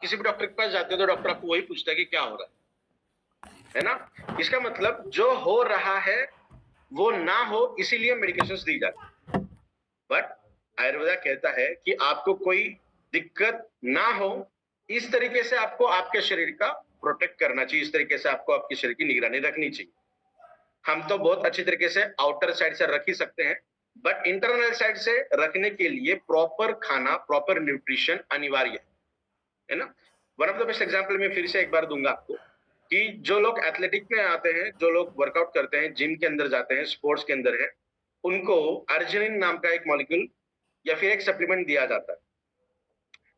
किसी भी डॉक्टर के पास जाते हो तो डॉक्टर आपको वही पूछता है कि क्या हो रहा है ना? इसका मतलब जो हो रहा है वो ना हो इसीलिए मेडिकेशंस दी जाती है। बट आयुर्वेदा कहता है कि आपको कोई दिक्कत ना हो, इस तरीके से आपको आपके शरीर का प्रोटेक्ट करना चाहिए, इस तरीके से आपको आपके शरीर की निगरानी रखनी चाहिए। हम तो बहुत अच्छी तरीके से आउटर साइड से रख ही सकते हैं, बट इंटरनल साइड से रखने के लिए प्रॉपर खाना, प्रॉपर न्यूट्रिशन अनिवार्य है ना? One of the best example मैं फिर से एक बार दूंगा आपको कि जो लोग एथलेटिक में आते हैं, जो लोग वर्कआउट करते हैं, जिम के अंदर जाते हैं, स्पोर्ट्स के अंदर है, उनको अर्जिनिन नाम का एक मॉलिक्यूल या फिर एक सप्लीमेंट दिया जाता है,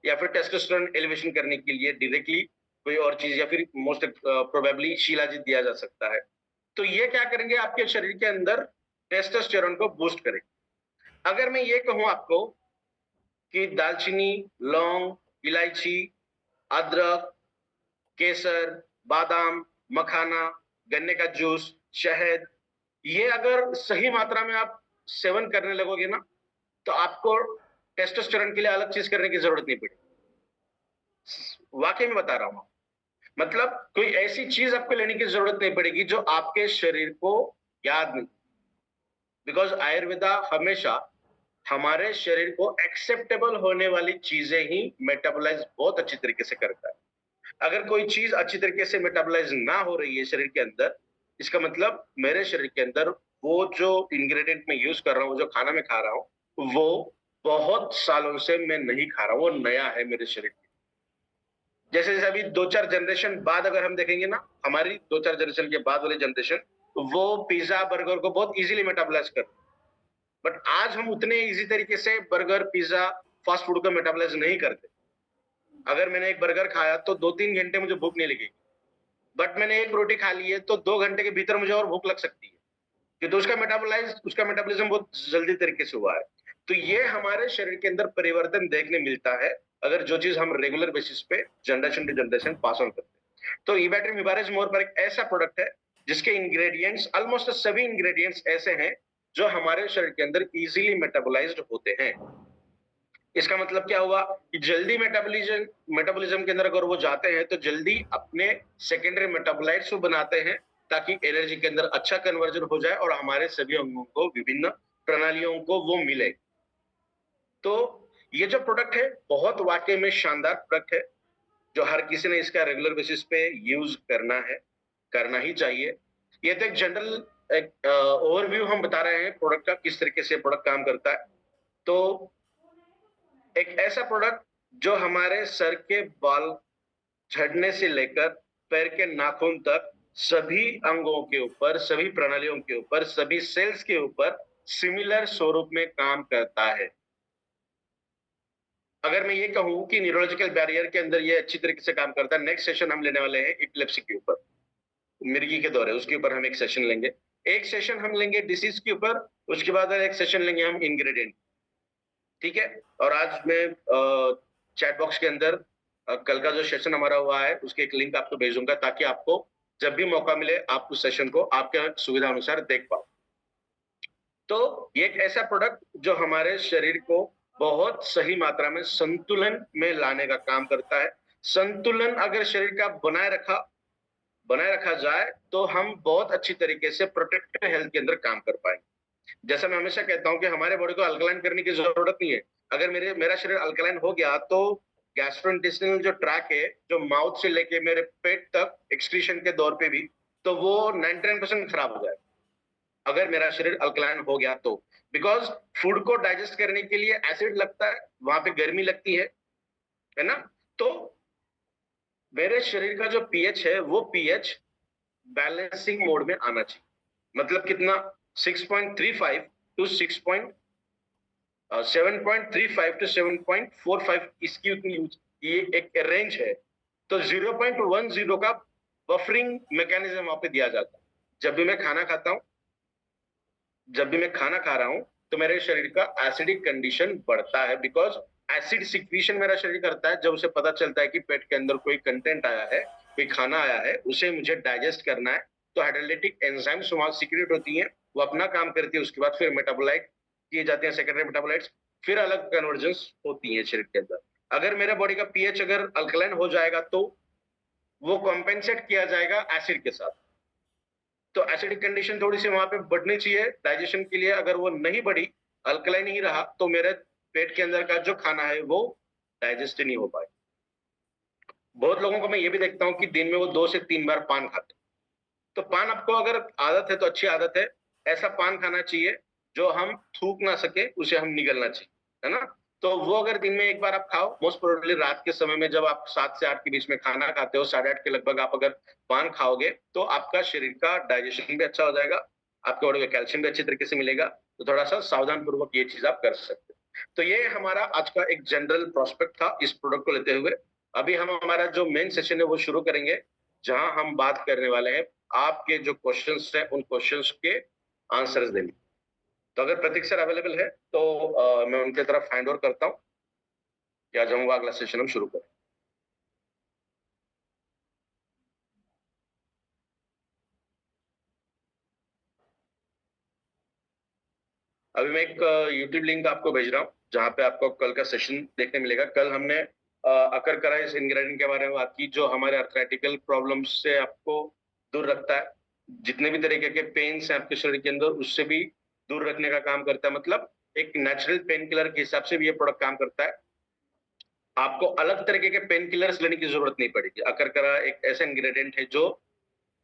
या फिर टेस्टोस्टेरोन एलिवेशन करने के लिए डायरेक्टली कोई और चीज, या फिर मोस्ट प्रोबेबली शिलाजीत दिया जा सकता है। तो ये क्या करेंगे, आपके शरीर के अंदर टेस्टोस्टेरोन को बूस्ट करेंगे। अगर मैं ये कहूं आपको कि दालचीनी, लौंग, इलायची, अदरक, केसर, बादाम, मखाना, गन्ने का जूस, शहद, ये अगर सही मात्रा में आप सेवन करने लगोगे ना, तो आपको टेस्टोस्टेरोन के लिए अलग चीज करने की जरूरत नहीं पड़ेगी। वाकई में बता रहा हूं। मतलब कोई ऐसी चीज आपको लेने की जरूरत नहीं पड़ेगी जो आपके शरीर को याद नहीं, बिकॉज आयुर्वेदा हमेशा हमारे शरीर को एक्सेप्टेबल होने वाली चीजें ही मेटाबोलाइज बहुत अच्छी तरीके से करता है। अगर कोई चीज अच्छी तरीके से मेटाबोलाइज ना हो रही है शरीर के अंदर, इसका मतलब मेरे शरीर के अंदर वो जो इंग्रेडिएंट मैं यूज कर रहा हूँ, जो खाना मैं खा रहा हूँ, वो बहुत सालों से मैं नहीं खा रहा हूँ, वो नया है मेरे शरीर में। जैसे जैसे अभी 2-4 जनरेशन बाद अगर हम देखेंगे ना, हमारी 2-4 जनरेशन के बाद वाली जनरेशन, वो पिज्जा बर्गर को बहुत इजीली मेटाबोलाइज कर, बट आज हम उतने इजी तरीके से बर्गर, पिज्जा, फास्ट फूड को मेटाबोलाइज नहीं करते। अगर मैंने एक बर्गर खाया तो 2-3 घंटे मुझे भूख नहीं लगेगी, बट मैंने एक रोटी खा ली है तो 2 घंटे के भीतर मुझे और भूख लग सकती है, क्योंकि उसका मेटाबॉलिज्म बहुत जल्दी तरीके से हुआ है। तो ये हमारे शरीर के अंदर परिवर्तन देखने मिलता है अगर जो चीज हम रेगुलर बेसिस पे generation to generation pass on करते हैं। तो इबैट्रिन मिबारेज मोर पर एक ऐसा प्रोडक्ट है जिसके इंग्रेडिएंट्स, ऑलमोस्ट सभी इंग्रेडिएंट्स ऐसे हैं जो हमारे शरीर के अंदर इजीली मेटाबोलाइज्ड होते हैं। इसका मतलब क्या हुआ कि जल्दी मेटाबॉलिज्म के अंदर अगर वो जाते हैं तो जल्दी अपने सेकेंडरी मेटाबोलाइट्स को बनाते हैं, ताकि एनर्जी के अंदर अच्छा कन्वर्जन हो जाए और हमारे सभी अंगों को, विभिन्न प्रणालियों को वो मिले। तो ये जो प्रोडक्ट है बहुत वाकई में शानदार प्रोडक्ट है, जो हर किसी ने इसका रेगुलर बेसिस पे यूज करना है, करना ही चाहिए। ये तो एक जनरल एक ओवरव्यू हम बता रहे हैं प्रोडक्ट का, किस तरीके से प्रोडक्ट काम करता है। तो एक ऐसा प्रोडक्ट जो हमारे सर के बाल झड़ने से लेकर पैर के नाखून तक सभी अंगों के ऊपर, सभी प्रणालियों के ऊपर, सभी सेल्स के ऊपर सिमिलर स्वरूप में काम करता है। अगर मैं ये कहूं कि न्यूरोलॉजिकल बैरियर के अंदर ये अच्छी तरीके से काम करता है, नेक्स्ट सेशन हम लेने वाले हैं एपिलेप्सी के ऊपर, मिर्गी के दौरे, उसके ऊपर हम एक सेशन लेंगे। एक सेशन हम लेंगे डिसीज के ऊपर, उसके बाद एक सेशन लेंगे हम इंग्रेडिएंट, ठीक है? और आज मैं चैट बॉक्स के अंदर कल का जो सेशन हमारा हुआ है उसके एक लिंक आपको भेजूंगा, ताकि आपको जब भी मौका मिले आप उस सेशन को आपके सुविधा अनुसार देख पाओ। तो ये एक ऐसा प्रोडक्ट जो हमारे शरीर को बहुत सही मात्रा में संतुलन में लाने का काम करता है। संतुलन अगर शरीर का बनाए रखा जाए तो हम बहुत अच्छी तरीके से प्रोटेक्टिव हेल्थ के अंदर काम कर पाएंगे। जैसा मैं हमेशा कहता हूं कि हमारे बॉडी को अल्कलाइन करने की जरूरत नहीं है। अगर मेरा शरीर अल्कलाइन हो गया तो गैस्ट्रोइंटेस्टिनल जो ट्रैक है, जो माउथ से लेके मेरे पेट तक एक्सक्रीशन के दौर पे भी, तो वो 99% खराब हो जाए अगर मेरा शरीर अल्कलाइन हो गया तो। बिकॉज फूड को डाइजेस्ट करने के लिए एसिड लगता है, वहां पे गर्मी लगती है ना? तो मेरे शरीर का जो पीएच है वो पीएच बैलेंसिंग मोड में आना चाहिए। मतलब कितना? 6.35 टू 7.35 टू 7.45 इसकी ये एक रेंज है। तो 0.10 का बफरिंग मैकेनिज्म वहां पे दिया जाता है। जब भी मैं खाना खा रहा हूं तो मेरे शरीर का एसिडिक कंडीशन बढ़ता है, बिकॉज एसिड सिक्रीशन मेरा शरीर करता है। जब उसे पता चलता है कि पेट के अंदर कोई कंटेंट आया है, कोई खाना आया है, उसे मुझे डाइजेस्ट करना है, तो हाइड्रोलाइटिक एंजाइम्स वहां सीक्रेट होती हैं, वो अपना काम करती है। उसके बाद फिर मेटाबोलाइट किए जाते हैं, सेकेंडरी मेटाबोलाइट्स, फिर अलग कन्वर्जेंस होती है शरीर के अंदर। अगर मेरे बॉडी का पीएच अगर अल्कलाइन हो जाएगा तो वो कॉम्पेंसेट किया जाएगा एसिड के साथ। तो एसिडिक कंडीशन थोड़ी सी वहां पे बढ़नी चाहिए डाइजेशन के लिए। अगर वो नहीं बढ़ी, अल्कलाइन ही रहा, तो मेरे पेट के अंदर का जो खाना है वो डाइजेस्ट नहीं हो पाए। बहुत लोगों को मैं ये भी देखता हूँ कि दिन में वो 2 से 3 बार पान खाते हैं। तो पान आपको अगर आदत है तो अच्छी आदत है। ऐसा पान खाना चाहिए जो हम थूक ना सके, उसे हम निगलना चाहिए, है ना? तो वो अगर दिन में एक बार आप खाओ, मोस्ट प्रोबेबली रात के समय में जब आप 7 से 8 के बीच में खाना खाते हो, 8:30 के लगभग आप अगर पान खाओगे तो आपका शरीर का डाइजेशन भी अच्छा हो जाएगा, आपके बॉडी में कैल्शियम भी अच्छी तरीके से मिलेगा। तो थोड़ा सा सावधान पूर्वक ये चीज आप कर सकते हो। तो ये हमारा आज का एक जनरल प्रोस्पेक्ट था इस प्रोडक्ट को लेते हुए। अभी हम हमारा जो मेन सेशन है वो शुरू करेंगे, जहां हम बात करने वाले हैं आपके जो क्वेश्चंस हैं उन क्वेश्चंस के आंसर्स देने। तो अगर प्रतीक सर अवेलेबल है तो मैं उनके तरफ हैंड ओवर करता हूँ कि आज हम अगला सेशन हम शुरू करें। अभी मैं एक यूट्यूब लिंक आपको भेज रहा हूँ जहाँ पे आपको कल का सेशन देखने मिलेगा। कल हमने अकर करा इस इंग्रेडिएंट के बारे में बात की जो हमारे अर्थराइटिकल प्रॉब्लम्स से आपको दूर रखता है। जितने भी तरीके के पेन्स हैं आपके शरीर के अंदर उससे भी दूर रखने का काम करता है। मतलब एक नेचुरल पेन किलर के हिसाब से भी ये प्रोडक्ट काम करता है। आपको अलग तरीके के पेन किलर्स लेने की जरूरत नहीं पड़ेगी। अकरकरा एक ऐसा इंग्रेडिएंट है जो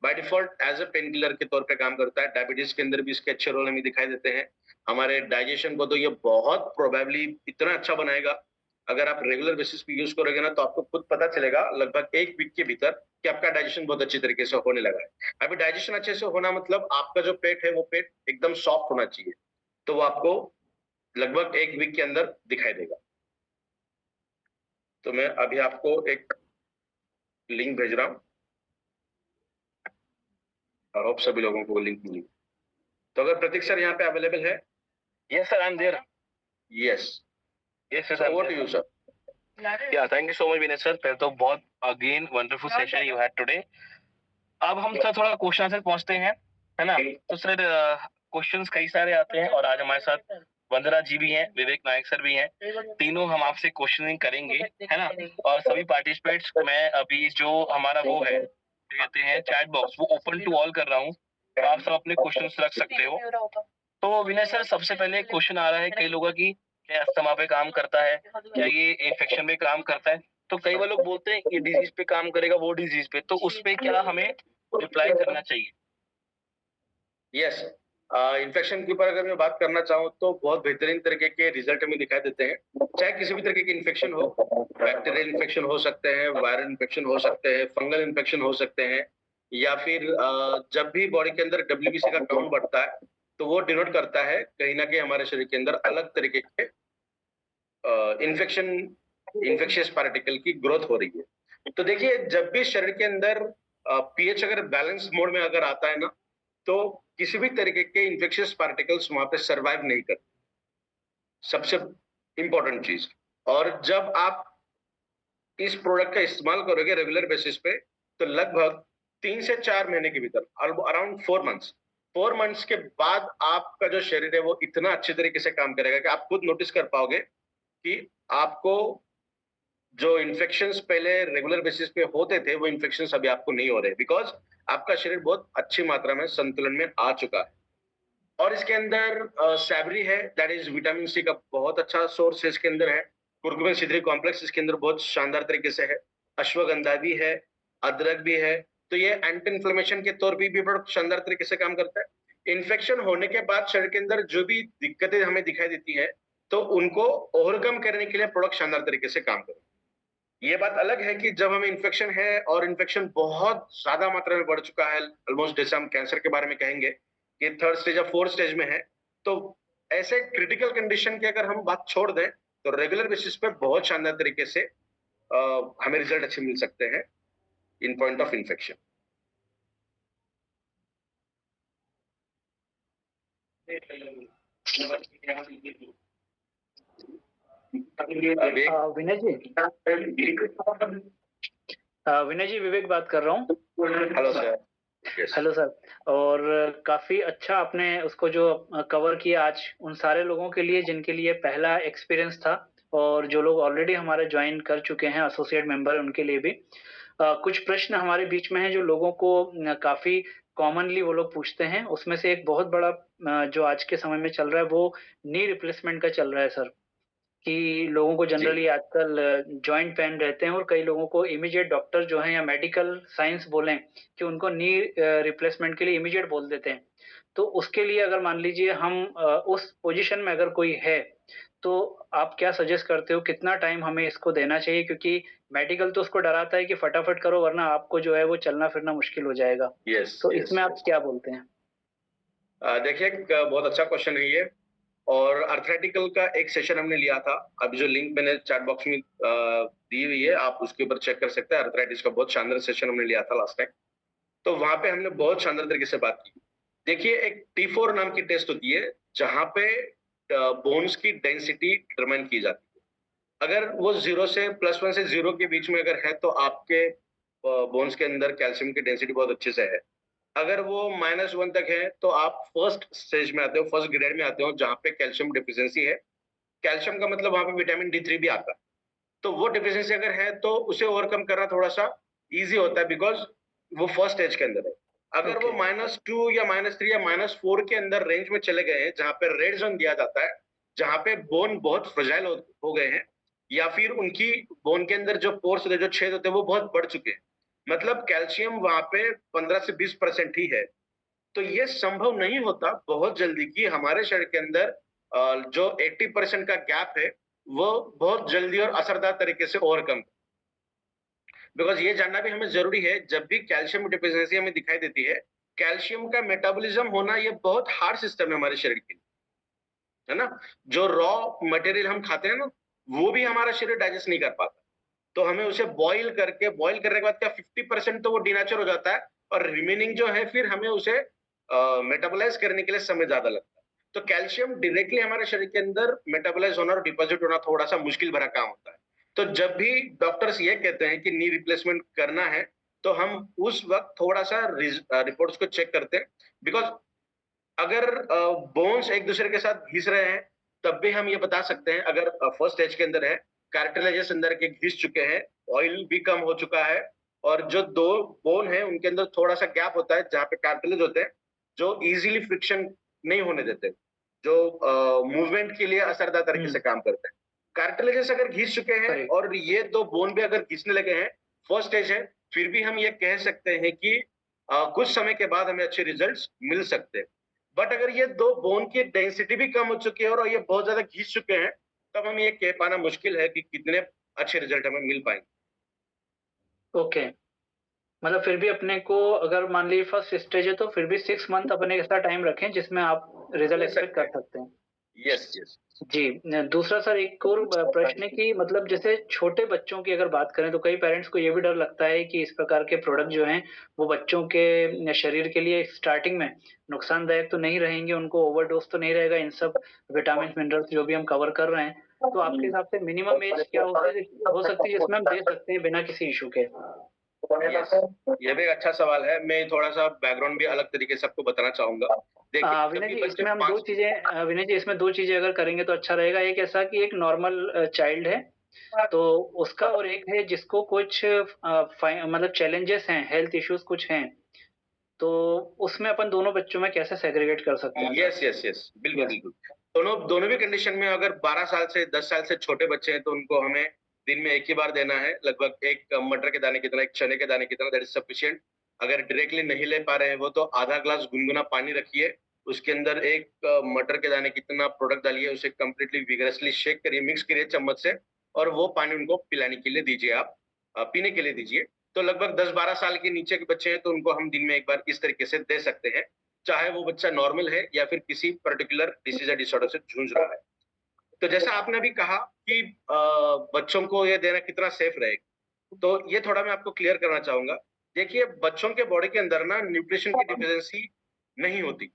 by default as a pain killer के तौर पे काम करता है। डायबिटीज के अंदर भी इसके अच्छे रोल हमें दिखाई देते हैं। हमारे डाइजेशन को तो ये बहुत प्रोबेबली इतना अच्छा बनाएगा। अगर आप रेगुलर बेसिस पे यूज करोगे ना तो आपको खुद पता चलेगा लगभग 1 वीक के भीतर कि आपका डाइजेशन बहुत अच्छी तरीके से होने लगा है। अभी डाइजेशन अच्छे से होना मतलब आपका जो पेट है वो पेट एकदम सॉफ्ट होना चाहिए। तो वो आपको लगभग 1 वीक के अंदर दिखाई देगा। तो मैं अभी आपको एक लिंक भेज रहा हूँ। आई होप सभी लोगों को लिंक मिली। तो अगर प्रतीक सर यहाँ पे अवेलेबल है? Yes, sir, I'm there. Yes, Yes, sir, so I'm over to there. you sir. Yeah, thank you so much, Vinay sir. पहले तो बहुत again wonderful session you had today. अब हम सर थोड़ा क्वेश्चन आंसर पहुंचते हैं, है ना? तो सर क्वेश्चंस कई सारे आते हैं और आज हमारे साथ वंदना जी भी हैं, विवेक नायक सर भी हैं। तीनों हम आपसे क्वेश्चनिंग करेंगे, है ना? और सभी पार्टिसिपेंट्स मैं अभी जो हमारा वो है कहते हैं चैट बॉक्स वो ओपन टू ऑल कर रहा हूँ। तो आप सब अपने क्वेश्चंस रख सकते हो। तो विनय सर सबसे पहले क्वेश्चन आ रहा है कई लोगों की, क्या अस्थमा पे काम करता है, क्या ये इन्फेक्शन पे काम करता है? तो कई बार लोग बोलते हैं ये डिजीज पे काम करेगा, वो डिजीज पे, तो उस पे क्या हमें रिप्लाई करना चाहिए? यस, इन्फेक्शन के ऊपर अगर मैं बात करना चाहूँ तो बहुत बेहतरीन तरीके के रिजल्ट हमें दिखाई देते हैं। चाहे किसी भी तरीके की इन्फेक्शन हो, बैक्टीरियल इन्फेक्शन हो सकते हैं, वायरल इन्फेक्शन हो सकते हैं, फंगल इन्फेक्शन हो सकते हैं, या फिर जब भी बॉडी के अंदर डब्ल्यूबीसी का काउंट बढ़ता है तो वो डिनोट करता है कहीं ना कहीं हमारे शरीर के अंदर अलग तरीके के इन्फेक्शन, इन्फेक्शियस पार्टिकल की ग्रोथ हो रही है। तो देखिए जब भी शरीर के अंदर पीएच अगर बैलेंस मोड में अगर आता है ना तो किसी भी तरीके के इन्फेक्शियस पार्टिकल्स वहां पे सरवाइव नहीं करते, सबसे इंपॉर्टेंट चीज। और जब आप इस प्रोडक्ट का इस्तेमाल करोगे रेगुलर बेसिस पे तो लगभग 3 से 4 महीने के भीतर, अराउंड 4 मंथ्स, 4 मंथ्स के बाद आपका जो शरीर है वो इतना अच्छे तरीके से काम करेगा कि आप खुद नोटिस कर पाओगे कि आपको जो इन्फेक्शंस पहले रेगुलर बेसिस पे होते थे वो इन्फेक्शंस अभी आपको नहीं हो रहे, बिकॉज आपका शरीर बहुत अच्छी मात्रा में संतुलन में आ चुका है। और इसके अंदर सैबरी है, दैट इज विटामिन सी का बहुत अच्छा सोर्स है इसके अंदर है। कुर्कुमिन C3 कॉम्प्लेक्स इसके अंदर बहुत शानदार तरीके से है। अश्वगंधा भी है, अदरक भी है। तो ये एंटी इन्फ्लेमेशन के तौर पे भी बहुत शानदार तरीके से काम करता है। इन्फेक्शन होने के बाद शरीर के अंदर जो भी दिक्कतें हमें दिखाई देती है तो उनको ओवरकम करने के लिए प्रोडक्ट शानदार तरीके से काम करते हैं। ये बात अलग है कि जब हमें इन्फेक्शन है और इन्फेक्शन बहुत ज्यादा मात्रा में बढ़ चुका है, ऑलमोस्ट जैसे हम कैंसर के बारे में कहेंगे कि 3rd स्टेज या 4th स्टेज में है, तो ऐसे क्रिटिकल कंडीशन की अगर हम बात छोड़ दें तो रेगुलर बेसिस पे बहुत शानदार तरीके से हमें रिजल्ट अच्छे मिल सकते हैं इन पॉइंट ऑफ इन्फेक्शन। विनय जी विवेक बात कर रहा हूँ। Hello sir. Hello sir. और काफी अच्छा आपने उसको जो कवर किया आज उन सारे लोगों के लिए जिनके लिए पहला एक्सपीरियंस था, और जो लोग ऑलरेडी हमारे ज्वाइन कर चुके हैं एसोसिएट मेंबर उनके लिए भी कुछ प्रश्न हमारे बीच में हैं जो लोगों को काफ़ी कॉमनली वो लोग पूछते हैं। उसमें से एक बहुत बड़ा जो आज के समय में चल रहा है वो नी रिप्लेसमेंट का चल रहा है सर। कि लोगों को जी जनरली आजकल जॉइंट पेन रहते हैं और कई लोगों को इमीडिएट डॉक्टर जो हैं या मेडिकल साइंस बोलें कि उनको नी रिप्लेसमेंट के लिए इमीडिएट बोल देते हैं। तो उसके लिए अगर मान लीजिए हम उस पोजीशन में अगर कोई है, तो आप क्या सजेस्ट करते हो कितना टाइम हमें इसको देना चाहिए? क्योंकि मेडिकल तो उसको डराता है कि फटाफट करो वरना आपको जो है वो चलना-फिरना मुश्किल हो जाएगा। यस तो यस इसमें आप यस क्या बोलते हैं? देखिए बहुत अच्छा क्वेश्चन है ये। और अर्थरेटिकल का एक सेशन हमने लिया था। अभी जो लिंक मैंने चैट बॉक्स में दी हुई है, आप उसके ऊपर चेक कर सकते हैं। अर्थराइटिस का बहुत शानदार सेशन हमने लिया था लास्ट टाइम। तो वहां पे हमने बहुत शानदार तरीके से बात की। देखिए एक T4 नाम की टेस्ट होती है जहां पे बोन्स की डेंसिटी डिटरमाइन की जाती है। अगर वो 0 से +1 से 0 के बीच में अगर है तो आपके बोन्स के अंदर कैल्शियम की डेंसिटी बहुत अच्छे से है। अगर वो -1 तक है तो आप फर्स्ट स्टेज में आते हो, फर्स्ट ग्रेड में आते हो जहां पे कैल्शियम डिफिशियंसी है। कैल्शियम का मतलब वहां पे विटामिन D3 भी आता है। तो वो डिफिशियंसी अगर है तो उसे ओवरकम करना थोड़ा-सा ईज़ी होता है बिकॉज़ वो फर्स्ट स्टेज के अंदर है। अगर वो ओके। -2 या -3 या -4 के अंदर रेंज में चले गए हैं, जहाँ पे रेड ज़ोन दिया जाता है, जहाँ पे बोन बहुत फ्रेजाइल हो गए हैं या फिर उनकी बोन के अंदर जो पोर्स होते हैं, जो छेद होते हैं, वो बहुत बढ़ चुके हैं। मतलब कैल्शियम वहाँ पे 15 से 20% ही है। तो ये संभव नहीं होता बहुत जल्दी कि हमारे शरीर के अंदर जो 80% का गैप है, वो बहुत जल्दी और असरदार तरीके से ओवरकम। बिकॉज़ ये जानना भी हमें ज़रूरी है, जब भी कैल्शियम डिफिशियंसी हमें दिखाई देती है, कैल्शियम का मेटाबॉलिज़्म होना ये बहुत हार्ड सिस्टम है हमारे शरीर के लिए, है ना? जो रॉ मटेरियल हम खाते हैं ना, वो भी हमारा शरीर डाइजेस्ट नहीं कर पाता। तो हमें उसे बॉयल करने के बाद क्या 50% तो वो डिनेचर हो जाता है और रिमेनिंग जो है फिर हमें उसे मेटाबोलाइज़ करने के लिए समय ज़्यादा लगता है। तो कैल्शियम डायरेक्टली हमारे शरीर के अंदर मेटाबोलाइज़ होना और डिपॉज़िट होना थोड़ा-सा मुश्किल भरा काम होता है। तो जब भी डॉक्टर्स ये कहते हैं कि नी रिप्लेसमेंट करना है, तो हम उस वक़्त थोड़ा-सा रिपोर्ट्स को चेक करते हैं बिकॉज़ अगर बोन्स एक-दूसरे के साथ घिस रहे हैं, तब भी हम ये बता सकते हैं अगर फर्स्ट स्टेज के अंदर है, कार्टिलेजेस अंदर के घिस चुके हैं, ऑयल भी कम हो चुका है और जो 2 बोन है उनके अंदर थोड़ा-सा गैप होता है जहाँ पे कार्टिलेज होते हैं, जो ईज़िली फ्रिक्शन नहीं होने देते, जो मूवमेंट के लिए असरदार तरीके हुँ, से काम करते हैं। कार्टिलेजेस अगर घिस चुके हैं करेक्ट। और ये 2 बोन भी अगर घिसने लगे हैं, फर्स्ट स्टेज है, फिर भी हम ये कह सकते हैं कि कुछ समय के बाद हमें अच्छे रिजल्ट्स मिल सकते हैं। बट अगर ये 2 बोन की डेंसिटी भी कम हो चुकी है और ये बहुत ज़्यादा घिस चुके हैं, तब हम ये कह पाना मुश्किल है कि कितने अच्छे रिजल्ट हमें मिल पाएँगे। ओके। मतलब फिर भी अपने को अगर मान लीजिए फर्स्ट स्टेज है तो फिर भी 6 मंथ अपने ऐसा टाइम रखें जिसमें आप रिजल्ट ले एक्सपेक्ट सकते कर हैं। सकते हैं। Yes, yes. जी, दूसरा सर एक और प्रश्न है कि मतलब जैसे छोटे बच्चों की अगर बात करें तो कई पेरेंट्स को ये भी डर लगता है कि इस प्रकार के प्रोडक्ट जो हैं वो बच्चों के शरीर के लिए स्टार्टिंग में नुकसानदायक तो नहीं रहेंगे, उनको ओवरडोज़ तो नहीं रहेगा इन सब विटामिन्स, मिनरल्स जो भी हम कवर कर रहे हैं। तो आपके हिसाब से मिनिमम एज क्या हो सकती है जिसमें हम दे सकते हैं बिना किसी इश्यू के? यस, ये भी एक अच्छा सवाल है। मैं थोड़ा-सा बैकग्राउंड भी अलग तरीके से आपको बताना चाहूँगा। देखिए, जब विनय भी जी बच्चे इसमें हम 2 5 चीज़ें विनय जी इसमें 2 चीज़ें अगर करेंगे तो अच्छा रहेगा। एक ऐसा कि एक नॉर्मल चाइल्ड है, तो उसका और एक है जिसको कुछ मतलब चैलेंजेस हैं, हेल्थ इश्यूज़ कुछ हैं, तो उसमें अपन दोनों बच्चों में कैसे सेग्रीगेट कर सकते हैं सर? Yes, yes, yes. बिल्कुल, यस। बिल्कुल। दोनों दोनों भी कंडीशन में अगर 12 साल से 10 साल से छोटे बच्चे हैं, तो उनको हमें दिन में 1 ही बार देना है। लगभग 1 मटर के दाने की तरह, 1 चने के दाने की तरह, दैट इज़ सफिशिएंट। अगर डायरेक्टली नहीं ले पा रहे हैं वो, तो आधा ग्लास गुनगुना पानी रखिए। उसके अंदर 1 मटर के दाने कितना प्रोडक्ट डालिए, उसे कंप्लीटली विगरसली शेक करिए, मिक्स करिए चम्मच से और वो पानी उनको पिलाने के लिए दीजिए आप। पीने के लिए दीजिए। तो लगभग 10-12 साल के नीचे के बच्चे हैं, तो उनको हम दिन में 1 बार इस तरीके से दे सकते हैं। चाहे वो बच्चा नॉर्मल है या फिर किसी पर्टिकुलर डिसीज या डिसऑर्डर से जूझ रहा है। तो जैसा आपने अभी कहा कि बच्चों को ये देना कितना सेफ रहेगा, तो ये थोड़ा मैं आपको क्लियर करना चाहूँगा। देखिए, बच्चों के बॉडी के अंदर ना न्यूट्रिशन की डिफिशियंसी नहीं होती,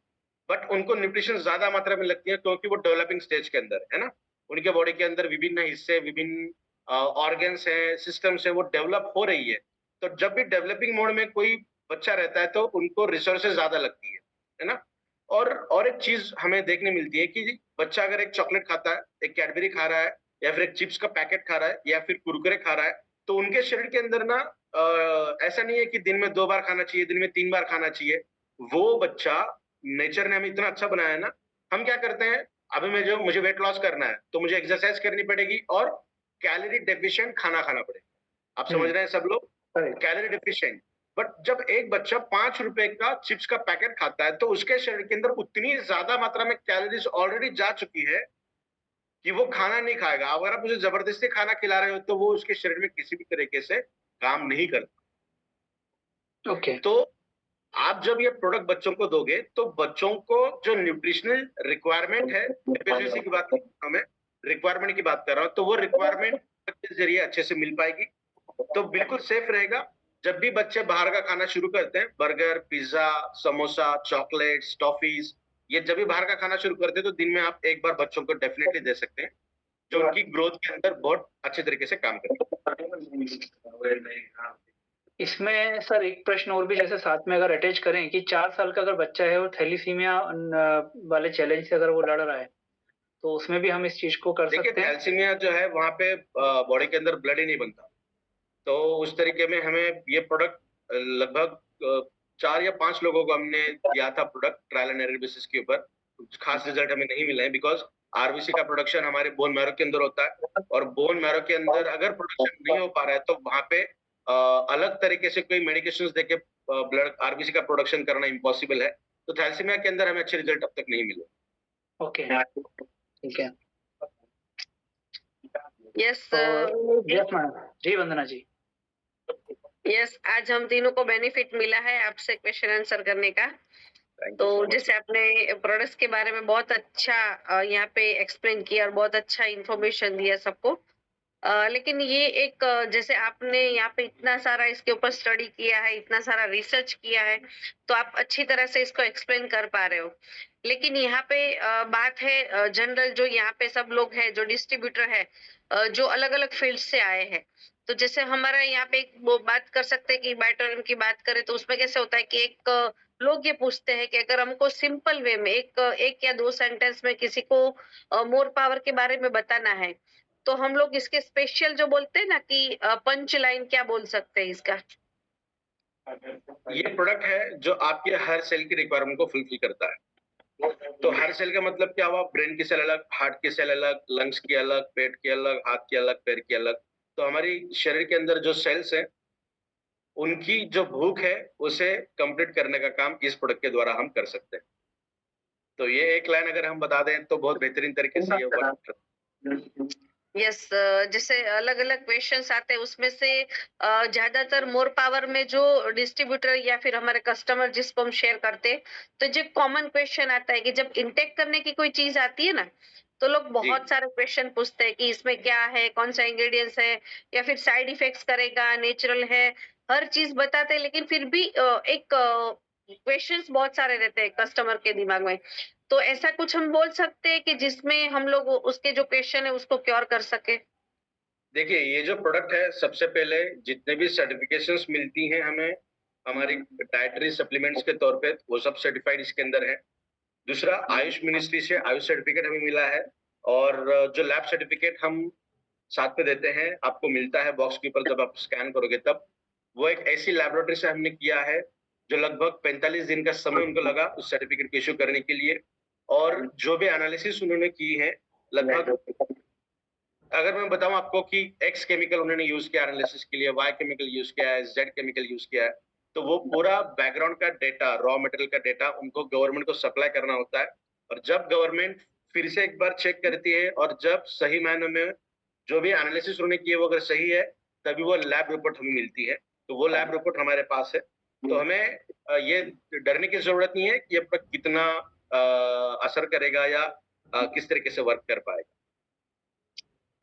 बट उनको न्यूट्रिशन ज़्यादा मात्रा में लगती है क्योंकि वो डेवलपिंग स्टेज के अंदर है ना? उनके बॉडी के अंदर विभिन्न हिस्से, विभिन्न ऑर्गन्स हैं, सिस्टम्स हैं, वो डेवलप हो रही है। तो जब भी डेवलपिंग मोड में कोई बच्चा रहता है, तो उनको रिसोर्सेज़ ज़्यादा लगती है ना? और एक चीज़ हमें देखने मिलती है कि बच्चा अगर एक चॉकलेट खाता है, एक कैडबरी खा रहा है, या फिर एक चिप्स का पैकेट खा रहा है या फिर कुरकुरे खा रहा है, तो उनके शरीर के अंदर ना ऐसा नहीं है कि दिन में 2 बार खाना चाहिए, दिन में 3 बार खाना चाहिए। वो बच्चा नेचर ने हमें इतना अच्छा बनाया है ना, हम क्या करते हैं, अभी मुझे वेट लॉस करना है, तो मुझे एक्सरसाइज करनी पड़ेगी और कैलोरी डेफिशिएंट खाना खाना पड़ेगा। आप समझ रहे हैं सब लोग? Calorie deficient. बट जब एक बच्चा ₹5 का चिप्स का पैकेट खाता है, तो उसके शरीर के अंदर उतनी ज़्यादा मात्रा में कैलोरीज़ ऑलरेडी जा चुकी है कि वो खाना नहीं खाएगा। अगर आप उसे ज़बरदस्ती खाना खिला रहे हो, तो वो उसके शरीर में किसी भी तरीके से काम नहीं करता। ओके। तो आप जब ये प्रोडक्ट बच्चों को दोगे, तो बच्चों को जो न्यूट्रिशनल रिक्वायरमेंट है, डेफिशिएंसी की बात नहीं कर रहा हूं मैं, रिक्वायरमेंट की बात कर रहा हूं, तो वो रिक्वायरमेंट के जरिए अच्छे से मिल पाएगी। तो बिल्कुल सेफ रहेगा। जब भी बच्चे बाहर का खाना शुरू करते हैं, burger, pizza, samosa, chocolates, toffees, ये जब भी बाहर का खाना शुरू करते हैं, तो दिन में आप एक बार बच्चों को डेफिनेटली दे सकते हैं, जो उनकी ग्रोथ के अंदर बहुत अच्छे तरीके से काम करेगा। इसमें सर एक प्रश्न और भी जैसे साथ में अगर अटैच करें कि 4 साल का अगर बच्चा है और थैलीसीमिया वाले चैलेंज से अगर वो लड़ रहा है, तो उसमें भी हम इस चीज़ को कर देखिए, सकते हैं? थैलेसीमिया जो है वहाँ पे बॉडी के अंदर ब्लड ही नहीं बनता। तो उस तरीके में हमें ये प्रोडक्ट लगभग 4 या 5 लोगों को हमने दिया था product trial and error basis के ऊपर। कुछ खास रिजल्ट हमें नहीं मिले हैं बिकॉज़ आरबीसी का प्रोडक्शन हमारे बोन मैरो के अंदर होता है और बोन मैरो के अंदर अगर प्रोडक्शन नहीं हो पा रहा है तो वहाँ पे अलग तरीके से कोई मेडिकेशंस देके ब्लड आरबीसी का प्रोडक्शन करना इम्पॉसिबल है। तो थैलेसीमिया के अंदर हमें अच्छे रिजल्ट अब तक नहीं मिले। ओके, ठीक है। Yes yes madam. जी वंदना जी। यस, आज हम तीनों को बेनिफिट मिला है आपसे क्वेश्चन आंसर करने का। तो जैसे आपने प्रोडक्ट्स के बारे में बहुत अच्छा यहाँ पे एक्सप्लेन किया और बहुत अच्छा इंफॉर्मेशन दिया सबको। लेकिन ये एक जैसे आपने यहाँ पे इतना सारा इसके ऊपर स्टडी किया है, इतना सारा रिसर्च किया है, तो आप अच्छी तरह से इसको एक्सप्लेन कर पा रहे हो। लेकिन यहाँ पे बात है जनरल जो यहाँ पे सब लोग हैं, जो डिस्ट्रीब्यूटर है, जो अलग-अलग फील्ड से आए हैं। तो जैसे हमारा यहाँ पे एक वो बात कर सकते हैं कि बायोटेरम की बात करें तो उसमें कैसे होता है कि एक लोग ये पूछते हैं कि अगर हमको सिंपल वे में एक या 2 सेंटेंस में किसी को मोर पावर के बारे में बताना है, तो हम लोग इसके स्पेशल जो बोलते हैं ना कि पंच लाइन क्या बोल सकते हैं इसका? ये प्रोडक्ट है जो आपके हर सेल की रिक्वायरमेंट को फुलफिल करता है। तो हर सेल का मतलब क्या हुआ? ब्रेन की सेल अलग, हार्ट की सेल अलग, लंग्स की अलग, पेट की अलग, हाथ की अलग, पैर की अलग। तो हमारी शरीर के अंदर जो सेल्स हैं, उनकी जो भूख है, उसे कंप्लीट करने का काम इस प्रोडक्ट के द्वारा हम कर सकते हैं। तो ये एक लाइन अगर हम बता दें तो बहुत बेहतरीन तरीके से ये वर्क करता है। यस, जैसे अलग-अलग क्वेश्चंस आते हैं उसमें से ज्यादातर मोर पावर में जो डिस्ट्रीब्यूटर या फिर हमारे कस्टमर जिसको हम शेयर करते हैं, तो जो कॉमन क्वेश्चन आता है कि जब इनटेक करने की कोई चीज आती है ना, तो लोग बहुत सारे क्वेश्चन पूछते हैं कि इसमें क्या है, कौन सा इंग्रेडिएंट्स है, या फिर साइड इफेक्ट्स करेगा, नेचुरल है, हर चीज बताते हैं, लेकिन फिर भी एक क्वेश्चंस बहुत सारे रहते हैं कस्टमर के दिमाग में। तो ऐसा कुछ हम बोल सकते हैं कि जिसमें हम लोग उसके जो क्वेश्चन है उसको क्योर कर सके? देखिए, ये जो प्रोडक्ट है, सबसे पहले जितने भी सर्टिफिकेशंस मिलती हैं हमें, हमारी डाइटरी सप्लीमेंट्स के तौर पे, वो सब सर्टिफाइड इसके अंदर है। दूसरा, आयुष मिनिस्ट्री से आयुष सर्टिफिकेट हमें मिला है और जो लैब सर्टिफिकेट हम साथ में देते हैं, आपको मिलता है बॉक्स के ऊपर जब आप स्कैन करोगे तब। वो एक ऐसी लैबोरेटरी से हमने किया है, जो लगभग 45 दिन का समय उनको लगा उस सर्टिफिकेट को इश्यू करने के लिए और जो भी एनालिसिस उन्होंने की है, लगभग अगर मैं बताऊं आपको कि एक्स केमिकल उन्होंने यूज किया एनालिसिस के लिए, वाई केमिकल यूज किया है, जेड केमिकल यूज किया है, तो वो पूरा बैकग्राउंड का डेटा, रॉ मटेरियल का डेटा उनको गवर्नमेंट को सप्लाई करना होता है और जब गवर्नमेंट फिर से एक बार चेक करती है और जब सही मायने में जो भी एनालिसिस उन्होंने किया वो अगर सही है, तभी वो लैब रिपोर्ट हमें मिलती है। तो वो लैब रिपोर्ट हमारे पास है। तो हमें ये डरने की जरूरत नहीं है कि ये प्रोडक्ट कितना असर करेगा या किस तरीके से वर्क कर पाएगा।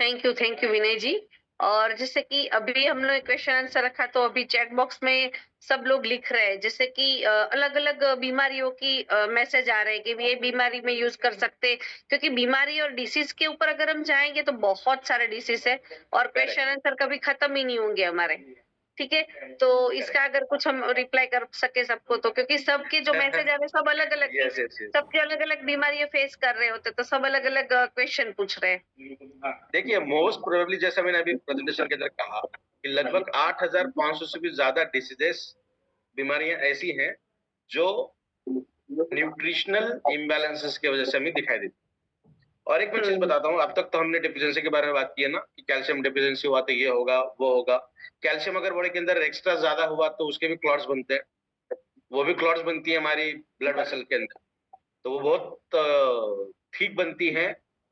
थैंक यू विनय जी। और जैसे कि अभी हम लोग क्वेश्चन आंसर रखा, तो अभी चैट बॉक्स में सब लोग लिख रहे हैं जैसे कि अलग-अलग बीमारियों की मैसेज आ रहे हैं कि ये बीमारी में यूज कर सकते हैं, क्योंकि बीमारी और डिसीज के ऊपर अगर हम जाएंगे तो बहुत सारे डिसीज है और क्वेश्चन आंसर कभी खत्म ही नहीं होंगे हमारे। ठीक है, तो इसका अगर कुछ हम रिप्लाई कर सके सबको तो, क्योंकि सबके जो मैसेज आ रहे सब अलग अलग यस यस यस। सबके अलग अलग बीमारियां फेस कर रहे होते, तो सब अलग अलग क्वेश्चन पूछ रहे हैं। देखिए मोस्ट प्रोबेबली जैसा मैंने अभी प्रेजेंटेशन के अंदर कहा कि लगभग 8,500 से भी ज्यादा डिसीजेस बीमारियां ऐसी हैं जो न्यूट्रिशनल इम्बैलेंसेस की वजह से हमें दिखाई देती है। और एक मैं चीज बताता हूँ, अब तक तो हमने डिफिशियंसी के बारे में बात की है ना कि कैल्शियम डिफिशियंसी हुआ तो ये होगा वो होगा। कैल्शियम अगर बॉडी के अंदर एक्स्ट्रा ज्यादा हुआ तो उसके भी क्लॉट्स बनते हैं, वो भी क्लॉट्स बनती है हमारी ब्लड वेसल के अंदर, तो वो बहुत ठीक बनती है,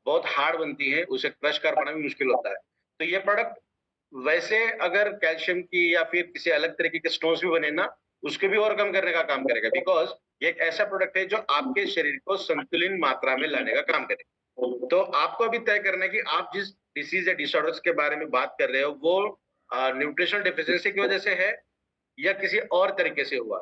बहुत हार्ड बनती है, उसे क्रश कर पाना भी मुश्किल होता है। तो ये प्रोडक्ट वैसे अगर कैल्शियम की या फिर किसी अलग तरीके के स्टोन्स भी बने ना, उसको भी ओवरकम करने का काम करेगा, बिकॉज ये एक ऐसा प्रोडक्ट है जो आपके शरीर को संतुलित मात्रा में लाने का काम करेगा। तो आपको अभी तय करना है कि आप जिस डिसीज या डिसऑर्डर्स के बारे में बात कर रहे हो वो न्यूट्रिशनल डेफिशिएंसी की वजह से है या किसी और तरीके से हुआ।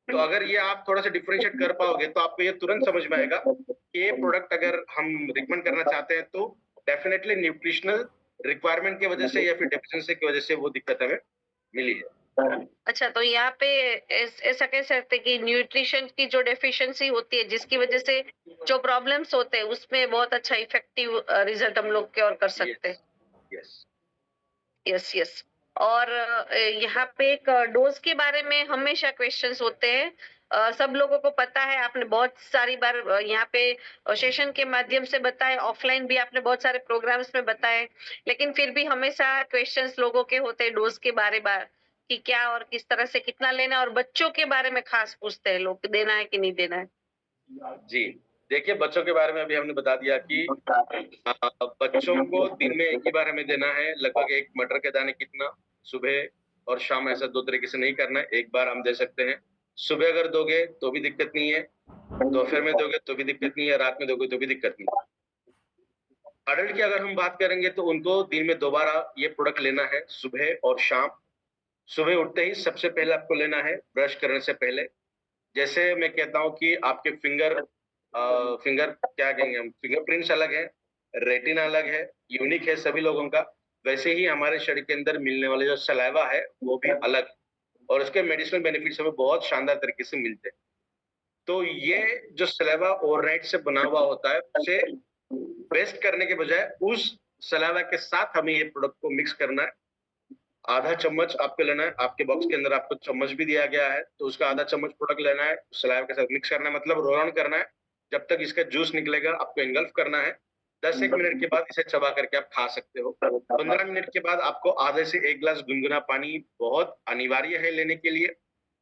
तो अगर ये आप थोड़ा सा डिफरेंशिएट कर पाओगे तो आपको ये तुरंत समझ में आएगा कि ये प्रोडक्ट अगर हम रिकमेंड करना चाहते हैं तो डेफिनेटली न्यूट्रिशनल रिक्वायरमेंट की वजह से या फिर डेफिशिएंसी की वजह से वो दिक्कत हमें मिली है। अच्छा, तो यहाँ पे ऐसा कह सकते हैं कि न्यूट्रिशन की जो डेफिशिएंसी होती है जिसकी वजह से जो प्रॉब्लम्स होते हैं उसमें बहुत अच्छा इफेक्टिव रिजल्ट हम लोग क्योर कर सकते हैं। Yes yes yes. और यहाँ पे एक डोज के बारे में हमेशा क्वेश्चंस होते हैं। सब लोगों को पता है, आपने बहुत सारी बार यहाँ पे सेशन के माध्यम से बताए, ऑफलाइन भी आपने बहुत सारे प्रोग्राम्स में बताए, लेकिन फिर भी हमेशा क्वेश्चंस लोगों के होते हैं डोज के बारे में कि क्या और किस तरह से कितना लेना है, और बच्चों के बारे में खास पूछते हैं लोग, देना है कि नहीं देना है। जी, देखिए बच्चों के बारे में अभी हमने बता दिया कि बच्चों को दिन में एक ही बार हमें देना है, लगभग 1 मटर के दाने कितना, सुबह और शाम, ऐसा 2 तरीके से नहीं करना है, एक बार हम दे सकते हैं। सुबह अगर दोगे तो भी दिक्कत नहीं है, दोपहर में दोगे तो भी दिक्कत नहीं है, रात में दोगे तो भी दिक्कत नहीं है। अडल्ट की अगर हम बात करेंगे तो उनको दिन में 2 बार ये प्रोडक्ट लेना है, सुबह और शाम। सुबह उठते ही सबसे पहले आपको लेना है ब्रश करने से पहले। जैसे मैं कहता हूँ कि आपके फिंगर क्या कहेंगे हम, फिंगरप्रिंट्स अलग है, रेटिना अलग है, यूनिक है सभी लोगों का, वैसे ही हमारे शरीर के अंदर मिलने वाले जो सलाइवा है वो भी अलग है और उसके मेडिसिनल बेनिफिट्स हमें बहुत शानदार तरीके से मिलते हैं। तो ये जो सलाइवा ओवरनाइट से बना हुआ होता है उसे वेस्ट करने के बजाय उस सलाइवा के साथ हमें ये प्रोडक्ट को मिक्स करना है। आधा चम्मच आपको लेना है, आपके बॉक्स के अंदर आपको चम्मच भी दिया गया है, तो उसका आधा चम्मच प्रोडक्ट लेना है, सलाइवा के साथ मिक्स करना है, मतलब रोल ऑन करना है। जब तक इसका जूस निकलेगा आपको एंगल्फ करना है। 10-1 मिनट के बाद इसे चबा करके आप खा सकते हो। 15 मिनट के बाद आपको आधे से 1 ग्लास गुनगुना पानी बहुत अनिवार्य है लेने के लिए,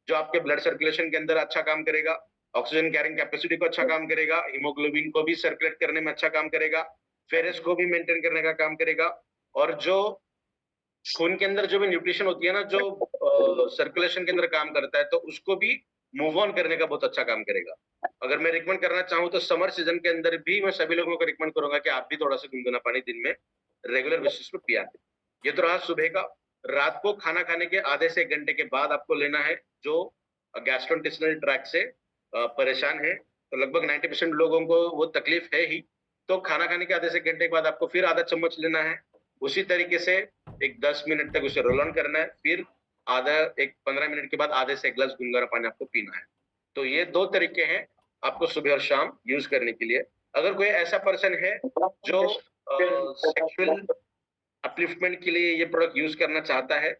जो आपके ब्लड सर्कुलेशन के अंदर अच्छा काम करेगा, ऑक्सीजन कैरिंग कैपेसिटी को अच्छा काम करेगा, हीमोग्लोबिन को भी सर्कुलेट करने में अच्छा काम करेगा, फेरस को भी मेंटेन करने का काम करेगा, और जो खून के अंदर जो भी न्यूट्रिशन होती है ना, जो सर्कुलेशन के अंदर काम करता है, तो उसको भी मूव ऑन करने का बहुत अच्छा काम करेगा। अगर मैं रिकमेंड करना चाहूँ तो समर सीजन के अंदर भी मैं सभी लोगों को रिकमेंड करूंगा कि आप भी थोड़ा सा गुनगुना पानी दिन में रेगुलर बेसिस पे पिया करें। ये तो रहा सुबह का। रात को खाना खाने के आधे से 1 घंटे के बाद आपको लेना है, जो गैस्ट्रोइंटेस्टाइनल ट्रैक्ट से परेशान है, तो लगभग 90% लोगों को वो तकलीफ है ही। तो खाना खाने के आधे से 1 घंटे के बाद आपको फिर आधा चम्मच लेना है। उसी तरीके से एक 10 मिनट तक उसे रोल ऑन करना है, फिर आधा एक 15 मिनट के बाद आधे से 1 ग्लास गुनगुना पानी आपको पीना है। तो ये 2 तरीके हैं आपको सुबह और शाम यूज करने के लिए। अगर कोई ऐसा पर्सन है जो सेक्सुअल अपलिफ्टमेंट के लिए ये प्रोडक्ट यूज करना चाहता है,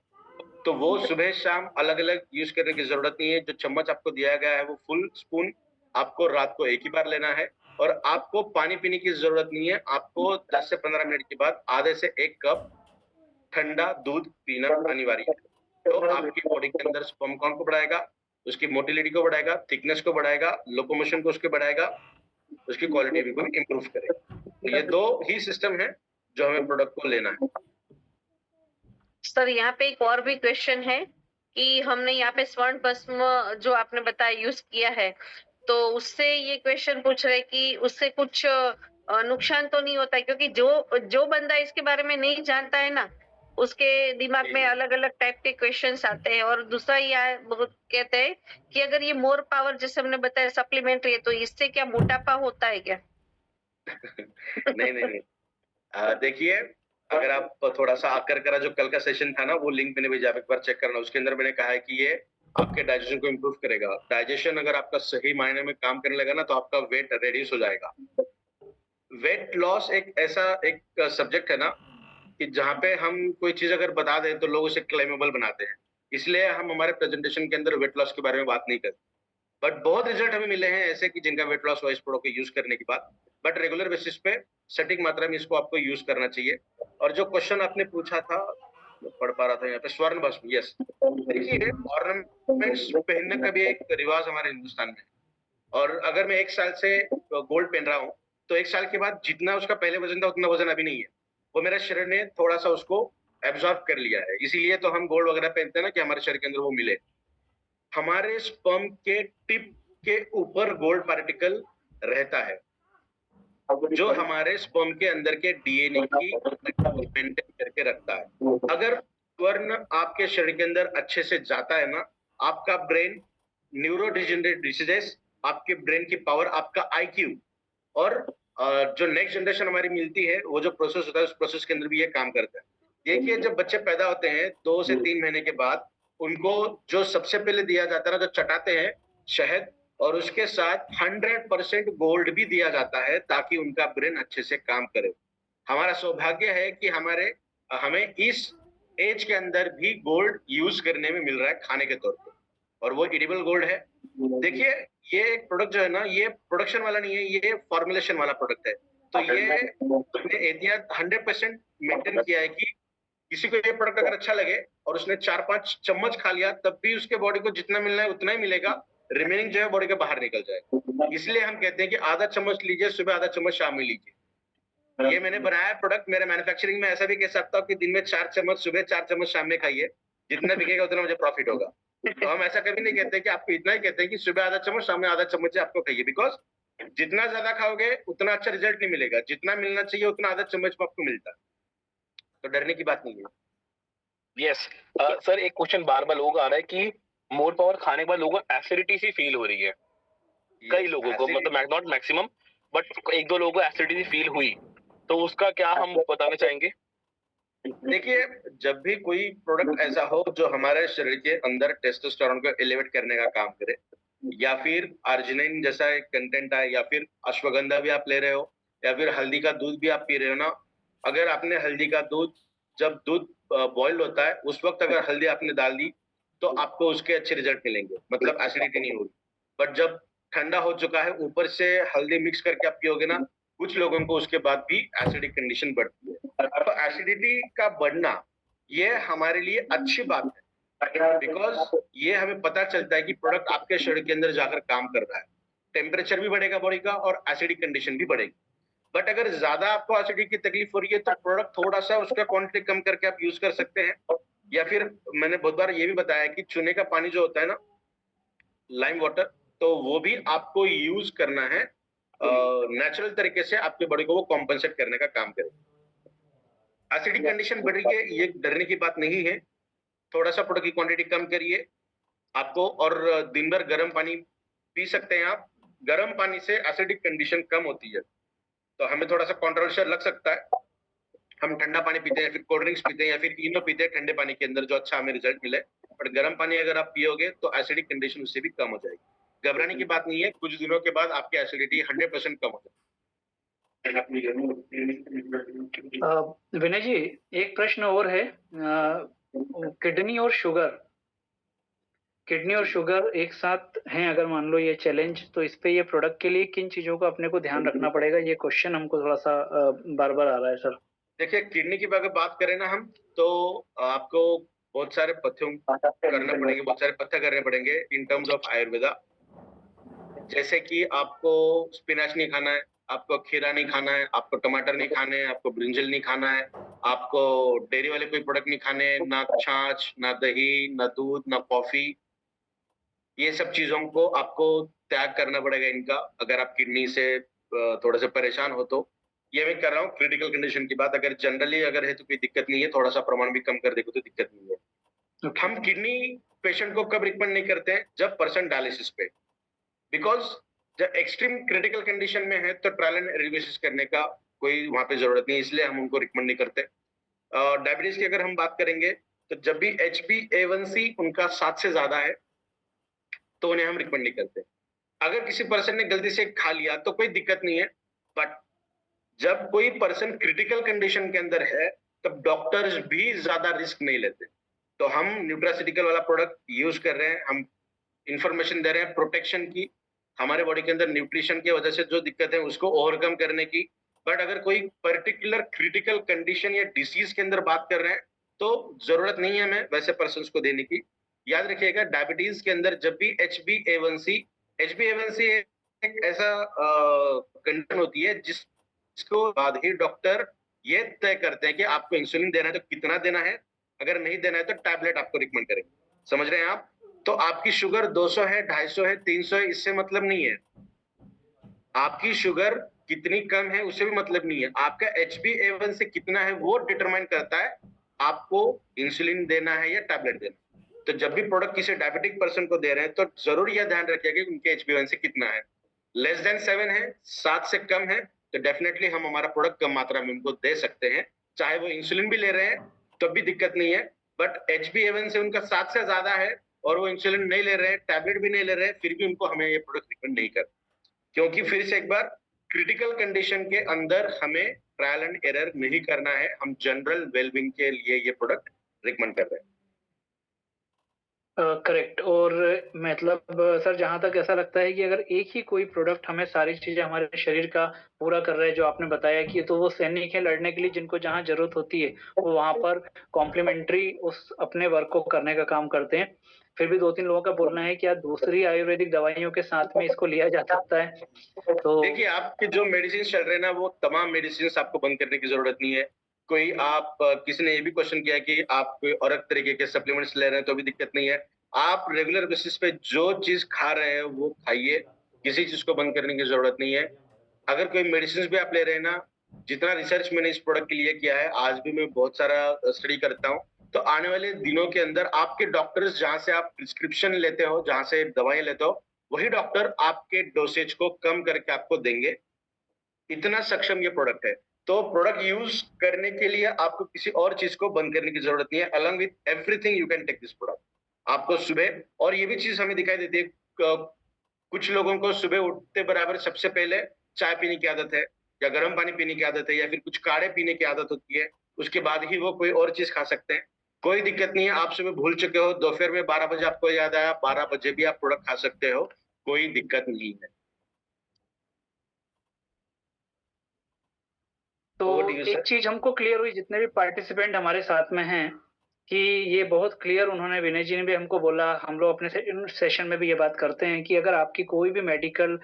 तो वो सुबह शाम अलग-अलग यूज करने की जरूरत नहीं है। जो चम्मच आपको दिया गया है वो फुल स्पून आपको रात को एक ही बार लेना है, और आपको पानी पीने की जरूरत नहीं है। आपको 10 से 15 मिनट के बाद आधे से 1 कप ठंडा दूध पीना अनिवार्य है। तो आपकी बॉडी के अंदर स्पर्म काउंट को बढ़ाएगा, उसकी मोटिलिटी को बढ़ाएगा, थिकनेस को बढ़ाएगा, लोकोमोशन को उसके बढ़ाएगा, उसकी क्वालिटी भी को इम्प्रूव करेगा। तो ये 2 ही सिस्टम है जो हमें प्रोडक्ट को लेना है। सर, यहाँ पे एक और भी क्वेश्चन है कि हमने यहाँ पे स्वर्ण भस्म जो आपने बताया यूज किया है, तो उससे ये क्वेश्चन पूछ रहे कि उससे कुछ नुकसान तो नहीं होता है, क्योंकि जो जो बंदा इसके बारे में नहीं जानता है ना, उसके दिमाग में अलग अलग टाइप के क्वेश्चंस आते हैं। और दूसरा ये बहुत कहते हैं कि अगर ये मोर पावर जैसे हमने बताया सप्लीमेंट्री है, तो इससे क्या मोटापा होता है क्या? नहीं, नहीं, नहीं। देखिए अगर आप थोड़ा सा आकर करा जो कल का सेशन था ना, वो लिंक मैंने भेजा, आप एक बार चेक करना। उसके अंदर मैंने कहा है कि ये आपके डाइजेशन को इम्प्रूव करेगा। डाइजेशन अगर आपका सही मायने में काम करने लगा ना, तो आपका वेट रिड्यूस हो जाएगा। वेट लॉस एक ऐसा एक सब्जेक्ट है ना कि जहाँ पे हम कोई चीज अगर बता दें तो लोग उसे क्लेमेबल बनाते हैं, इसलिए हम हमारे प्रेजेंटेशन के अंदर वेट लॉस के बारे में बात नहीं करते। बट बहुत रिजल्ट हमें मिले हैं ऐसे कि जिनका वेट लॉस हुआ इस प्रोडक्ट को यूज करने के बाद। बट रेगुलर बेसिस पे सटीक मात्रा में इसको आपको यूज करना चाहिए। और जो क्वेश्चन आपने पूछा था, मैं पढ़ पा रहा था यहाँ पे, स्वर्ण भस्म, यस। देखिए, ऑर्नामेंट्स पहनने का भी एक रिवाज हमारे हिंदुस्तान में है। और अगर मैं 1 साल से गोल्ड पहन रहा हूँ, तो 1 साल के बाद जितना उसका पहले वजन था उतना वजन अभी नहीं है। वो मेरे शरीर ने थोड़ा सा उसको एब्जॉर्ब कर लिया है। इसीलिए तो हम गोल्ड वगैरह पहनते हैं ना, कि हमारे शरीर के अंदर वो मिले। हमारे स्पर्म के टिप के ऊपर गोल्ड पार्टिकल रहता है, जो हमारे स्पर्म के अंदर के डीएनए की मेंटेन करके रखता है। अगर स्वर्ण आपके शरीर के अंदर अच्छे से जाता है ना, आपका ब्रेन, न्यूरोडिजेनरेटिव डिसीजेस, आपके ब्रेन की पावर, आपका आईक्यू, और जो नेक्स्ट जनरेशन हमारी मिलती है, वो जो प्रोसेस होता है उस प्रोसेस के अंदर भी ये काम करता है। देखिए, जब बच्चे पैदा होते हैं 2 से 3 महीने के बाद, उनको जो सबसे पहले दिया जाता है ना, जो चटाते हैं, शहद, और उसके साथ 100% गोल्ड भी दिया जाता है ताकि उनका ब्रेन अच्छे से काम करे। हमारा सौभाग्य है कि हमें इस एज के अंदर भी गोल्ड यूज करने में मिल रहा है खाने के तौर पे, और वो एडिबल गोल्ड है। देखिए, ये एक प्रोडक्ट जो है ना, ये प्रोडक्शन वाला नहीं है, ये फॉर्मुलेशन वाला प्रोडक्ट है। तो ये हमने एहतियात 100% मेंटेन किया है कि किसी को ये प्रोडक्ट अगर अच्छा लगे और उसने 4-5 चम्मच खा लिया, तब भी उसके बॉडी को जितना मिलना है उतना ही मिलेगा, रिमेनिंग जो है बॉडी के बाहर निकल जाएगा। इसलिए हम कहते हैं कि आधा चम्मच लीजिए सुबह, आधा चम्मच शाम में लीजिए। ये मैंने बनाया प्रोडक्ट, मेरे मैन्युफैक्चरिंग में ऐसा भी कह सकता हूँ कि दिन में 4 चम्मच सुबह, 4 चम्मच शाम में खाइए, जितना बिकेगा उतना मुझे प्रॉफिट होगा। तो हम ऐसा कभी नहीं कहते कि आपको इतना ही कहते हैं कि सुबह आधा चम्मच, शाम में आधा चम्मच आपको खाइए, बिकॉज जितना ज्यादा खाओगे उतना अच्छा रिजल्ट नहीं मिलेगा। जितना मिलना चाहिए उतना आधा चम्मच में आपको मिलता है, तो डरने की बात नहीं है। यस सर, एक क्वेश्चन बार बार लोगों का आ रहा है कि मोर पावर खाने के बाद लोगों को एसिडिटी सी फील हो रही है। कई लोगों को, मतलब नॉट मैक्सिमम, बट एक दो लोगों को एसिडिटी फील हुई, तो उसका क्या हम बताना चाहेंगे? देखिए, जब भी कोई प्रोडक्ट ऐसा हो जो हमारे शरीर के अंदर टेस्टोस्टेरोन को एलिवेट करने का काम करे, या फिर अर्जिनिन जैसा एक कंटेंट आए, या फिर अश्वगंधा भी आप ले रहे हो, या फिर हल्दी का दूध भी आप पी रहे हो ना, अगर आपने हल्दी का दूध, जब दूध बॉइल्ड होता है उस वक्त अगर हल्दी आपने डाल दी, तो आपको उसके अच्छे रिजल्ट मिलेंगे, मतलब एसिडिटी नहीं होगी। बट जब ठंडा हो चुका है, ऊपर से हल्दी मिक्स करके आप पियोगे ना, कुछ लोगों को उसके बाद भी एसिडिक कंडीशन बढ़ती है। तो एसिडिटी का बढ़ना ये हमारे लिए अच्छी बात है, बिकॉज ये हमें पता चलता है कि प्रोडक्ट आपके शरीर के अंदर जाकर काम कर रहा है। टेम्परेचर भी बढ़ेगा बॉडी का और एसिडिक कंडीशन भी बढ़ेगी। बट अगर ज्यादा आपको एसिडिटी की तकलीफ हो रही है, तो प्रोडक्ट थोड़ा सा उसका क्वांटिटी कम करके आप यूज कर सकते हैं। या फिर मैंने बहुत बार ये भी बताया कि चूने का पानी जो होता है ना, लाइम वाटर, तो वो भी आपको यूज करना है नेचुरल तरीके से, आपके बॉडी को वो कॉम्पनसेट करने का काम करेगा। एसिडिक कंडीशन बढ़ रही है, ये डरने की बात नहीं है। थोड़ा सा प्रोडक्ट की क्वांटिटी कम करिए आपको, और दिन भर गर्म पानी पी सकते हैं आप। गर्म पानी से एसिडिक कंडीशन कम होती है। तो हमें थोड़ा सा कंट्रोवर्शियल लग सकता है, हम ठंडा पानी पीते हैं, फिर कोल्ड ड्रिंक्स पीते हैं, या फिर इनो पीते हैं ठंडे पानी के अंदर, जो अच्छा हमें रिजल्ट मिले। बट गर्म पानी अगर आप पियोगे तो एसिडिक कंडीशन उससे भी कम हो जाएगी। घबराने की बात नहीं है, कुछ दिनों के बाद आपकी एसिडिटी 100% कम हो जाएगी। विनय जी, एक प्रश्न और है। किडनी और शुगर एक साथ हैं, अगर मान लो ये चैलेंज, तो इस पे ये प्रोडक्ट के लिए किन चीजों का अपने को ध्यान रखना पड़ेगा? ये क्वेश्चन हमको थोड़ा सा बार बार आ रहा है सर। देखिए, किडनी की अगर बात करें ना हम, तो आपको बहुत सारे पथ्यों करने पड़ेंगे, बहुत सारे पथ्य करने पड़ेंगे इन टर्म्स ऑफ आयुर्वेदा। जैसे कि आपको स्पिनच नहीं खाना है, आपको खीरा नहीं खाना है, आपको टमाटर नहीं खाने हैं, आपको ब्रिंजल नहीं खाना है, आपको डेयरी वाले कोई प्रोडक्ट नहीं खाने, ना छाछ, ना दही, ना दूध, ना कॉफी। ये सब चीजों को आपको त्याग करना पड़ेगा इनका, अगर आप किडनी से थोड़े से परेशान हो तो। ये मैं कर रहा हूँ क्रिटिकल कंडीशन की बात। अगर जनरली अगर है तो कोई दिक्कत नहीं है, थोड़ा सा प्रमाण भी कम कर देगा तो दिक्कत नहीं है। हम किडनी पेशेंट को कब रिकमेंड नहीं करते हैं? जब पर्सन डायलिसिस पे, बिकॉज जब एक्सट्रीम क्रिटिकल कंडीशन में है तो ट्रायल एंड एरर बेसिस करने का कोई वहां पे जरूरत नहीं है, इसलिए हम उनको रिकमेंड नहीं करते। डायबिटीज की अगर हम बात करेंगे तो जब भी HbA1c उनका 7 से ज्यादा है तो उन्हें हम रिकमेंड नहीं करते। अगर किसी पर्सन ने गलती से खा लिया तो कोई दिक्कत नहीं है, बट जब कोई पर्सन क्रिटिकल कंडीशन के अंदर है तब डॉक्टर्स भी ज्यादा रिस्क नहीं लेते। तो हम न्यूट्रास्यूटिकल वाला प्रोडक्ट यूज कर रहे हैं, हम इंफॉर्मेशन दे रहे हैं प्रोटेक्शन की, हमारे बॉडी के अंदर न्यूट्रिशन की वजह से जो दिक्कत है उसको ओवरकम करने की। बट अगर कोई पर्टिकुलर क्रिटिकल कंडीशन या डिसीज के अंदर बात कर रहे हैं तो जरूरत नहीं है हमें वैसे पर्सन को देने की। याद रखिएगा डायबिटीज के अंदर जब भी HbA1c एक ऐसा कंडीशन होती है जिसको बाद ही डॉक्टर ये तय करते हैं कि आपको इंसुलिन देना है तो कितना देना है, अगर नहीं देना है तो टैबलेट आपको रिकमेंड करेंगे। समझ रहे हैं आप? तो आपकी शुगर 200 है, 250 है, 300 है, इससे मतलब नहीं है। आपकी शुगर कितनी कम है उससे भी मतलब नहीं है। आपका HbA1c कितना है वो डिटरमाइन करता है आपको इंसुलिन देना है या टैबलेट देना है। तो जब भी प्रोडक्ट किसी डायबिटिक पर्सन को दे रहे हैं तो जरूर यह ध्यान रखिएगा कि उनके HbA1c कितना है। लेस देन 7 है, 7 से कम है तो डेफिनेटली हम हमारा प्रोडक्ट कम मात्रा में उनको दे सकते हैं। चाहे वो इंसुलिन भी ले रहे हैं तो भी दिक्कत नहीं है, बट HbA1c उनका 7 से ज्यादा है और वो इंसुलिन नहीं ले रहे हैं, टैबलेट भी नहीं ले रहे हैं, फिर भी उनको हमें ये प्रोडक्ट रिकमेंड नहीं कर, क्योंकि फिर से एक बार क्रिटिकल कंडीशन के अंदर हमें ट्रायल एंड एरर नहीं करना है। हम जनरल वेलबींग के लिए ये प्रोडक्ट रिकमेंड कर रहे हैं। करेक्ट। और मतलब सर जहाँ तक ऐसा लगता है कि अगर एक ही कोई प्रोडक्ट हमें सारी चीज़ें हमारे शरीर का पूरा कर रहा है, जो आपने बताया कि तो वो सैनिक है लड़ने के लिए, जिनको जहाँ ज़रूरत होती है वो वहाँ पर कॉम्प्लीमेंट्री उस अपने वर्क को करने का काम करते हैं। फिर भी 2-3 लोगों का बोलना है कि यार दूसरी आयुर्वेदिक दवाइयों के साथ में इसको लिया जा सकता है। तो देखिए आपके जो मेडिसिन चल रहे हैं ना वो तमाम मेडिसिन आपको बंद करने की जरूरत नहीं है। कोई आप किसी ने ये भी क्वेश्चन किया कि आप कोई और एक तरीके के सप्लीमेंट्स ले रहे हैं तो भी दिक्कत नहीं है। आप रेगुलर बेसिस पे जो चीज खा रहे हैं वो खाइए, किसी चीज को बंद करने की जरूरत नहीं है। अगर कोई मेडिसिन भी आप ले रहे हैं ना, जितना रिसर्च मैंने इस प्रोडक्ट के लिए किया है, आज भी मैं बहुत सारा स्टडी करता हूँ, तो आने वाले दिनों के अंदर आपके डॉक्टर्स जहाँ से आप प्रिस्क्रिप्शन लेते हो, जहाँ से दवाएं लेते हो, वही डॉक्टर आपके डोसेज को कम करके आपको देंगे। इतना सक्षम ये प्रोडक्ट है। तो प्रोडक्ट यूज करने के लिए आपको किसी और चीज को बंद करने की जरूरत नहीं है। Along with everything you can take this product. आपको सुबह, और ये भी चीज हमें दिखाई देती है, कुछ लोगों को सुबह उठते बराबर सबसे पहले चाय पीने की आदत है या गर्म पानी पीने की आदत है या फिर कुछ काढ़े पीने की आदत होती है, उसके बाद ही वो कोई और चीज खा सकते हैं। कोई दिक्कत नहीं है, आप सुबह भूल चुके हो, दोपहर में 12 बजे आपको याद आया, 12 बजे भी आप प्रोडक्ट खा सकते हो, कोई दिक्कत नहीं है। तो Over to you, एक sir. चीज हमको क्लियर हुई, जितने भी पार्टिसिपेंट हमारे साथ में हैं, कि ये बहुत क्लियर उन्होंने, विनय जी ने भी हमको बोला, हम लोग अपने सेशन में भी ये बात करते हैं कि अगर आपकी कोई भी मेडिकल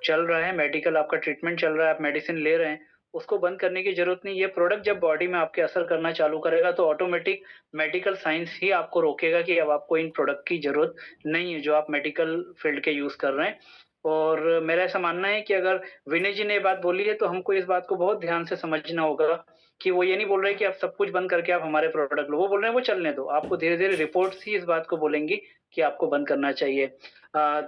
चल रहा है, मेडिकल आपका ट्रीटमेंट चल रहा है, आप मेडिसिन ले रहे हैं, उसको बंद करने की जरूरत नहीं। ये प्रोडक्ट जब बॉडी में आपके असर करना चालू करेगा तो ऑटोमेटिक मेडिकल साइंस ही आपको रोकेगा कि अब आपको इन प्रोडक्ट की जरूरत नहीं है जो आप मेडिकल फील्ड के यूज कर रहे हैं। और मेरा ऐसा मानना है कि अगर विनय जी ने ये बात बोली है तो हमको इस बात को बहुत ध्यान से समझना होगा कि वो ये नहीं बोल रहे कि आप सब कुछ बंद करके आप हमारे प्रोडक्ट लो, वो बोल रहे हैं वो चलने दो, आपको धीरे-धीरे रिपोर्ट्स ही इस बात को बोलेंगी कि आपको बंद करना चाहिए।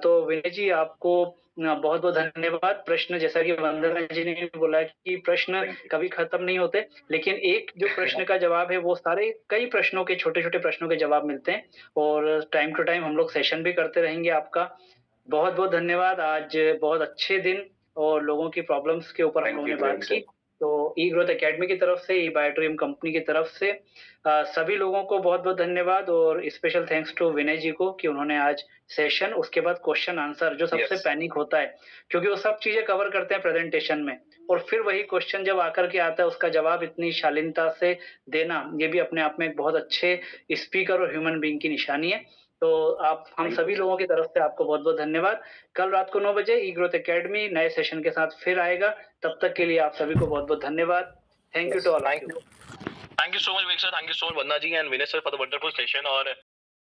तो विनय जी आपको बहुत-बहुत धन्यवाद। प्रश्न, जैसा कि वंदना जी ने भी बोला कि प्रश्न कभी खत्म नहीं होते, लेकिन एक जो प्रश्न का जवाब है वो सारे कई प्रश्नों के, छोटे-छोटे प्रश्नों के जवाब मिलते हैं और टाइम टू टाइम हम लोग सेशन भी करते रहेंगे आपका। बहुत-बहुत धन्यवाद। आज बहुत अच्छे दिन और लोगों की प्रॉब्लम्स के ऊपर हम Thank लोगों you ने बात very की। much. तो ई ग्रोथ एकेडमी की तरफ से, ई बायोट्रियम कंपनी की तरफ से सभी लोगों को बहुत-बहुत धन्यवाद और स्पेशल थैंक्स टू विनय जी को कि उन्होंने आज सेशन, उसके बाद क्वेश्चन आंसर, जो सबसे Yes. पैनिक होता है, क्योंकि वो सब चीज़ें कवर करते हैं प्रेजेंटेशन में और फिर वही क्वेश्चन जब आकर के आता है उसका जवाब इतनी शालीनता से देना, ये भी अपने आप में एक बहुत अच्छे स्पीकर और ह्यूमन बीइंग की निशानी है। तो आप, हम सभी लोगों की तरफ से आपको बहुत-बहुत धन्यवाद। कल रात को 9 बजे ई ग्रोथ एकेडमी नए सेशन के साथ फिर आएगा। तब तक के लिए आप सभी को बहुत-बहुत धन्यवाद। Thank you to all of Thank you. you. Thank you so much, Vik sir. Thank you so much, Vandana ji and Vinay sir, for the wonderful session. और